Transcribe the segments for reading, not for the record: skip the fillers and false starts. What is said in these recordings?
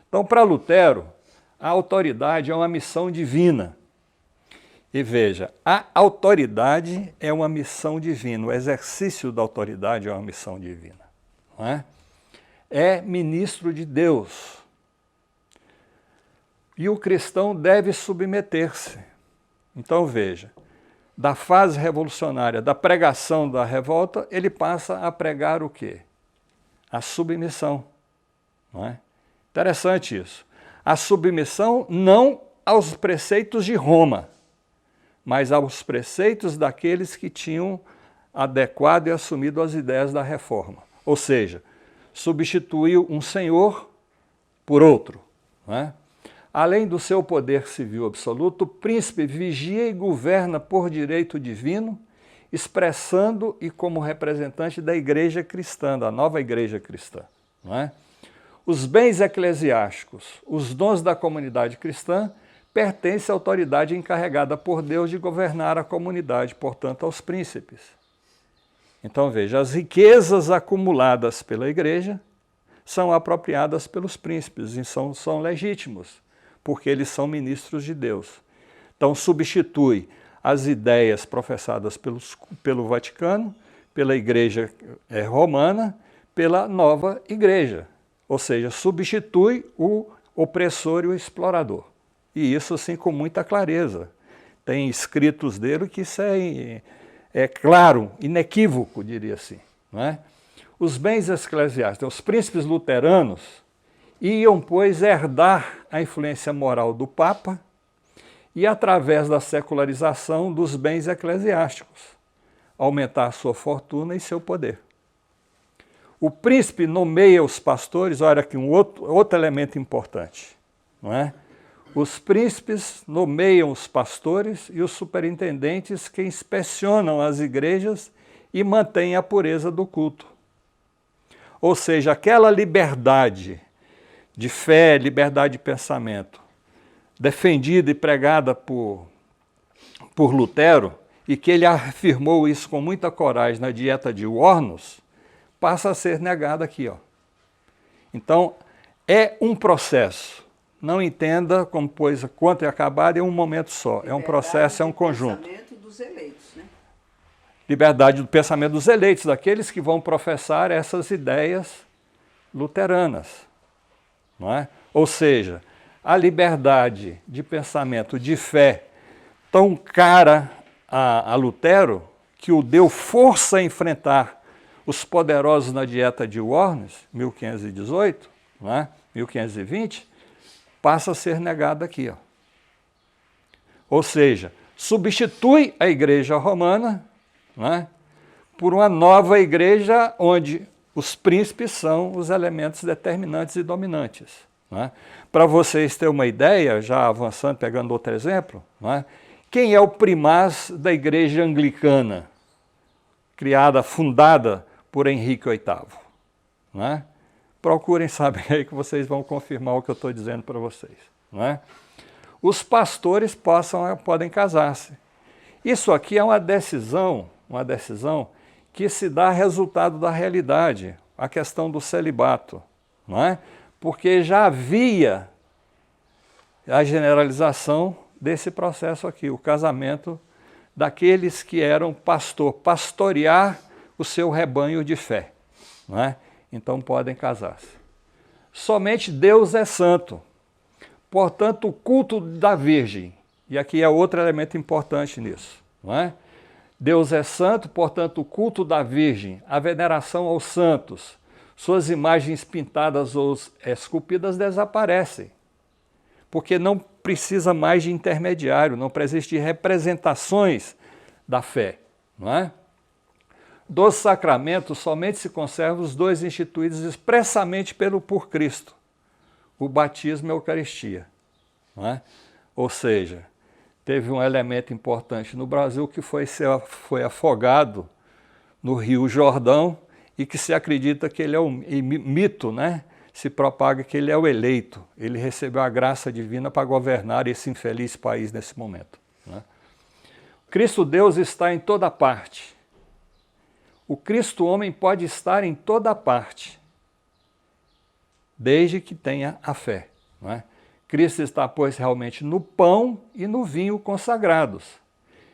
Então, para Lutero, a autoridade é uma missão divina. E veja, a autoridade é uma missão divina, o exercício da autoridade é uma missão divina. Não é? É ministro de Deus. E o cristão deve submeter-se. Então veja, da fase revolucionária, da pregação da revolta, ele passa a pregar o quê? A submissão. Não é? Interessante isso. A submissão não aos preceitos de Roma, mas aos preceitos daqueles que tinham adequado e assumido as ideias da reforma. Ou seja, substituiu um senhor por outro. Não é? Além do seu poder civil absoluto, o príncipe vigia e governa por direito divino, expressando e como representante da igreja cristã, da nova igreja cristã. Não é? Os bens eclesiásticos, os dons da comunidade cristã, pertencem à autoridade encarregada por Deus de governar a comunidade, portanto, aos príncipes. Então, veja, as riquezas acumuladas pela igreja são apropriadas pelos príncipes e são legítimos, porque eles são ministros de Deus. Então, substitui as ideias professadas pelo Vaticano, pela Igreja Romana, pela nova Igreja. Ou seja, substitui o opressor e o explorador. E isso, assim, com muita clareza. Tem escritos dele que isso é claro, inequívoco, diria assim. Não é? Os bens eclesiásticos, os príncipes luteranos, iam, pois, herdar a influência moral do Papa e, através da secularização dos bens eclesiásticos, aumentar sua fortuna e seu poder. O príncipe nomeia os pastores, olha aqui um outro elemento importante, não é? Os príncipes nomeiam os pastores e os superintendentes que inspecionam as igrejas e mantêm a pureza do culto. Ou seja, aquela liberdade de fé, liberdade de pensamento, defendida e pregada por Lutero, e que ele afirmou isso com muita coragem na Dieta de Worms, passa a ser negada aqui. Ó. Então, é um processo. Não entenda como coisa quanto é acabada em um momento só. É um processo, é um conjunto. Liberdade do pensamento dos eleitos, né? Liberdade do pensamento dos eleitos, daqueles que vão professar essas ideias luteranas. Não é? Ou seja, a liberdade de pensamento, de fé, tão cara a Lutero, que o deu força a enfrentar os poderosos na Dieta de Worms, 1518, não é? 1520, passa a ser negada aqui. Ó. Ou seja, substitui a igreja romana, não é? Por uma nova igreja onde os príncipes são os elementos determinantes e dominantes. É? Para vocês terem uma ideia, já avançando, pegando outro exemplo, é? Quem é o primaz da igreja anglicana, fundada por Henrique VIII? É? Procurem saber aí que vocês vão confirmar o que eu estou dizendo para vocês. É? Os pastores podem casar-se. Isso aqui é uma decisão que se dá resultado da realidade, a questão do celibato, não é? Porque já havia a generalização desse processo aqui, o casamento daqueles que eram pastorear o seu rebanho de fé, não é? Então podem casar-se. Somente Deus é santo, portanto o culto da Virgem, e aqui é outro elemento importante nisso, não é? Deus é santo, portanto o culto da Virgem, a veneração aos santos, suas imagens pintadas ou esculpidas desaparecem, porque não precisa mais de intermediário, não precisa de representações da fé, não é? Dos sacramentos somente se conservam os dois instituídos expressamente por Cristo, o batismo e a Eucaristia, não é? Ou seja, teve um elemento importante no Brasil que foi afogado no Rio Jordão, e que se acredita que ele é mito, né? Se propaga que ele é o eleito, ele recebeu a graça divina para governar esse infeliz país nesse momento. Né? Cristo Deus está em toda parte. O Cristo homem pode estar em toda parte, desde que tenha a fé. não é? Cristo está, pois, realmente no pão e no vinho consagrados,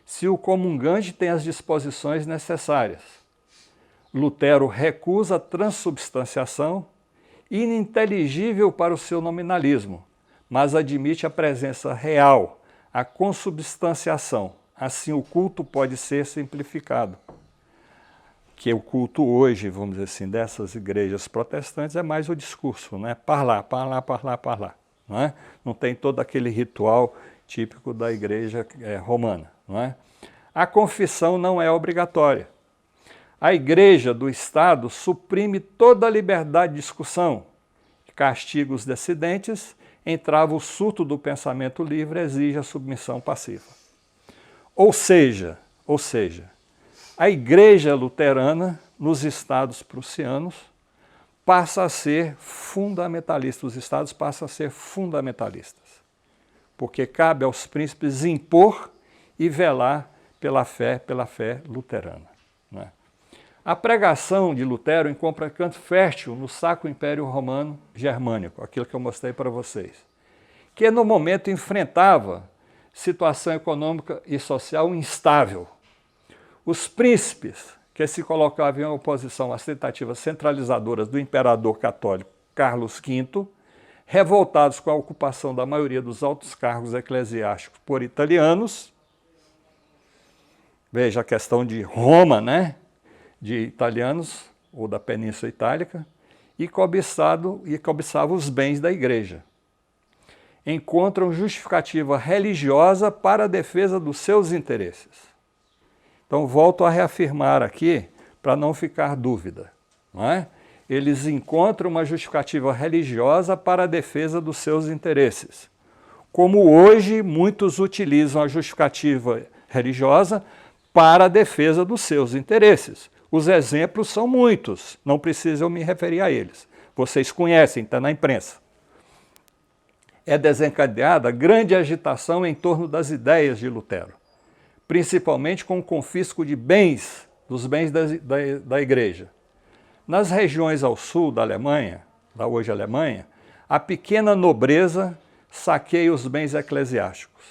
se o comungante tem as disposições necessárias. Lutero recusa a transubstanciação, ininteligível para o seu nominalismo, mas admite a presença real, a consubstanciação. Assim, o culto pode ser simplificado. Que o culto hoje, vamos dizer assim, dessas igrejas protestantes é mais o discurso, né? Parlar. Não é? Não tem todo aquele ritual típico da igreja romana. Não é? A confissão não é obrigatória. A igreja do Estado suprime toda a liberdade de discussão, castiga os dissidentes, entrava o surto do pensamento livre, exige a submissão passiva. Ou seja, a igreja luterana nos estados prussianos passa a ser fundamentalista, os estados passam a ser fundamentalistas, porque cabe aos príncipes impor e velar pela fé luterana. Né? A pregação de Lutero encontra campo fértil no Sacro Império Romano Germânico, aquilo que eu mostrei para vocês, que no momento enfrentava situação econômica e social instável. Os príncipes, que se colocavam em oposição às tentativas centralizadoras do imperador católico Carlos V, revoltados com a ocupação da maioria dos altos cargos eclesiásticos por italianos, veja a questão de Roma, né? De italianos, ou da Península Itálica, e cobiçavam os bens da igreja. Encontram justificativa religiosa para a defesa dos seus interesses. Então, volto a reafirmar aqui, para não ficar dúvida. Não é? Eles encontram uma justificativa religiosa para a defesa dos seus interesses. Como hoje muitos utilizam a justificativa religiosa para a defesa dos seus interesses. Os exemplos são muitos, não preciso eu me referir a eles. Vocês conhecem, está na imprensa. É desencadeada grande agitação em torno das ideias de Lutero, principalmente com o confisco de bens, dos bens da igreja. Nas regiões ao sul da Alemanha, da hoje Alemanha, a pequena nobreza saqueia os bens eclesiásticos.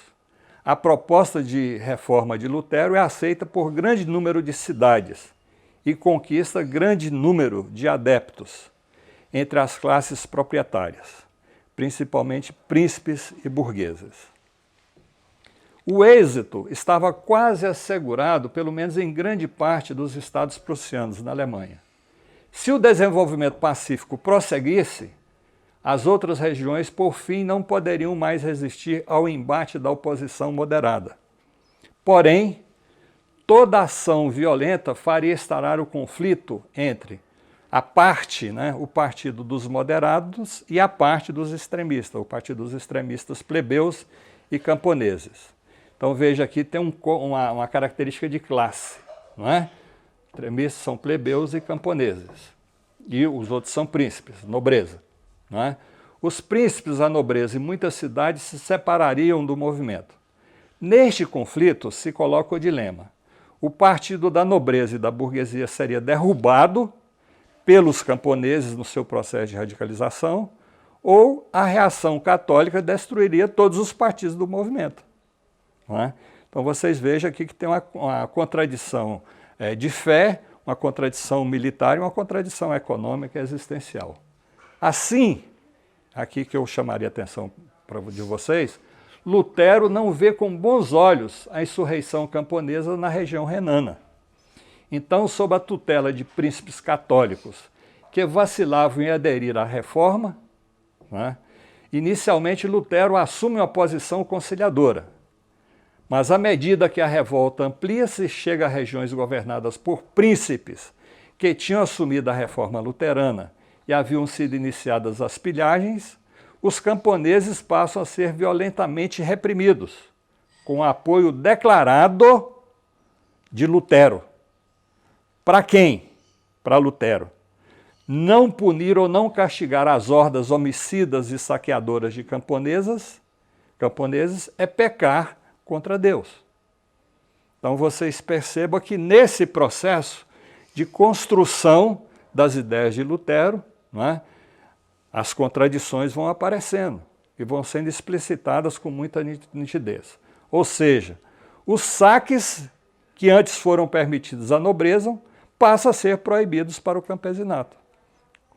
A proposta de reforma de Lutero é aceita por grande número de cidades e conquista grande número de adeptos entre as classes proprietárias, principalmente príncipes e burgueses. O êxito estava quase assegurado, pelo menos em grande parte dos estados prussianos na Alemanha. Se o desenvolvimento pacífico prosseguisse, as outras regiões, por fim, não poderiam mais resistir ao embate da oposição moderada. Porém, toda ação violenta faria estourar o conflito entre a parte, né, o partido dos moderados e a parte dos extremistas, o partido dos extremistas plebeus e camponeses. Então veja aqui, tem uma característica de classe, não é? Extremistas são plebeus e camponeses, e os outros são príncipes, nobreza. Não é? Os príncipes, a nobreza e muitas cidades se separariam do movimento. Neste conflito se coloca o dilema. O partido da nobreza e da burguesia seria derrubado pelos camponeses no seu processo de radicalização, ou a reação católica destruiria todos os partidos do movimento. Não é? Então vocês vejam aqui que tem uma contradição de fé, uma contradição militar e uma contradição econômica e existencial. Assim, aqui que eu chamaria a atenção de vocês, Lutero não vê com bons olhos a insurreição camponesa na região renana. Então, sob a tutela de príncipes católicos que vacilavam em aderir à reforma, né, inicialmente Lutero assume uma posição conciliadora. Mas à medida que a revolta amplia-se e chega a regiões governadas por príncipes que tinham assumido a reforma luterana e haviam sido iniciadas as pilhagens, os camponeses passam a ser violentamente reprimidos, com apoio declarado de Lutero. Para quem? Para Lutero. Não punir ou não castigar as hordas homicidas e saqueadoras de camponeses é pecar contra Deus. Então vocês percebam que nesse processo de construção das ideias de Lutero, não é, as contradições vão aparecendo. e vão sendo explicitadas com muita nitidez. Ou seja, os saques que antes foram permitidos à nobreza passam a ser proibidos para o campesinato.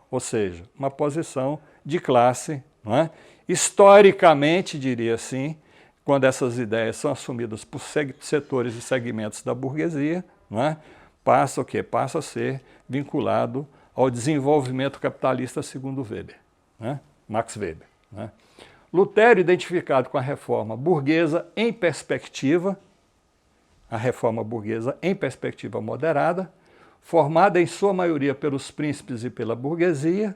Ou seja, uma posição de classe, não é? Historicamente, diria assim, quando essas ideias são assumidas por setores e segmentos da burguesia, não é? Passa o quê? Passa a ser vinculado ao desenvolvimento capitalista segundo Weber, né? Max Weber. Né? Lutero, identificado com a reforma burguesa em perspectiva, a reforma burguesa em perspectiva moderada, formada em sua maioria pelos príncipes e pela burguesia,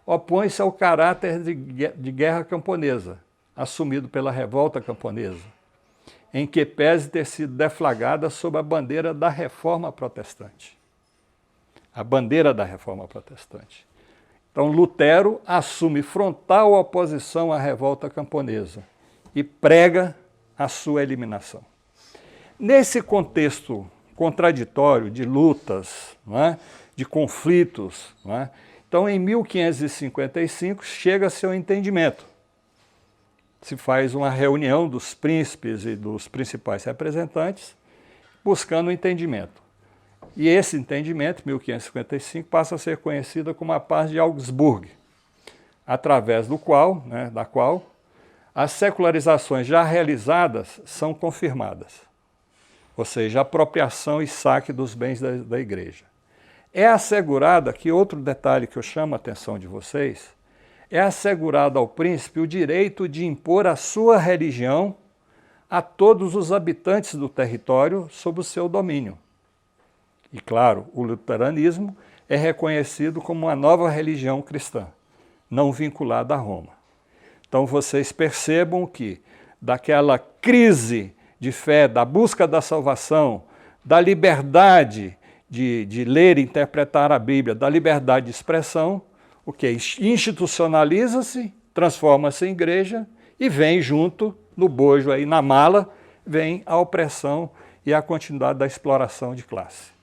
opõe-se ao caráter de guerra camponesa, assumido pela revolta camponesa, em que pese ter sido deflagrada sob a bandeira da reforma protestante. A bandeira da reforma protestante. Então, Lutero assume frontal oposição à revolta camponesa e prega a sua eliminação. Nesse contexto contraditório de lutas, não é? De conflitos, não é? Então, em 1555, chega-se ao entendimento. Se faz uma reunião dos príncipes e dos principais representantes, buscando o entendimento. E esse entendimento, 1555, passa a ser conhecido como a Paz de Augsburg, através da qual as secularizações já realizadas são confirmadas, ou seja, a apropriação e saque dos bens da igreja. É assegurada, que outro detalhe que eu chamo a atenção de vocês, é assegurado ao príncipe o direito de impor a sua religião a todos os habitantes do território sob o seu domínio. E claro, o luteranismo é reconhecido como uma nova religião cristã, não vinculada a Roma. Então vocês percebam que daquela crise de fé, da busca da salvação, da liberdade de ler e interpretar a Bíblia, da liberdade de expressão, o que institucionaliza-se, transforma-se em igreja e vem junto, no bojo aí, na mala, vem a opressão e a continuidade da exploração de classe.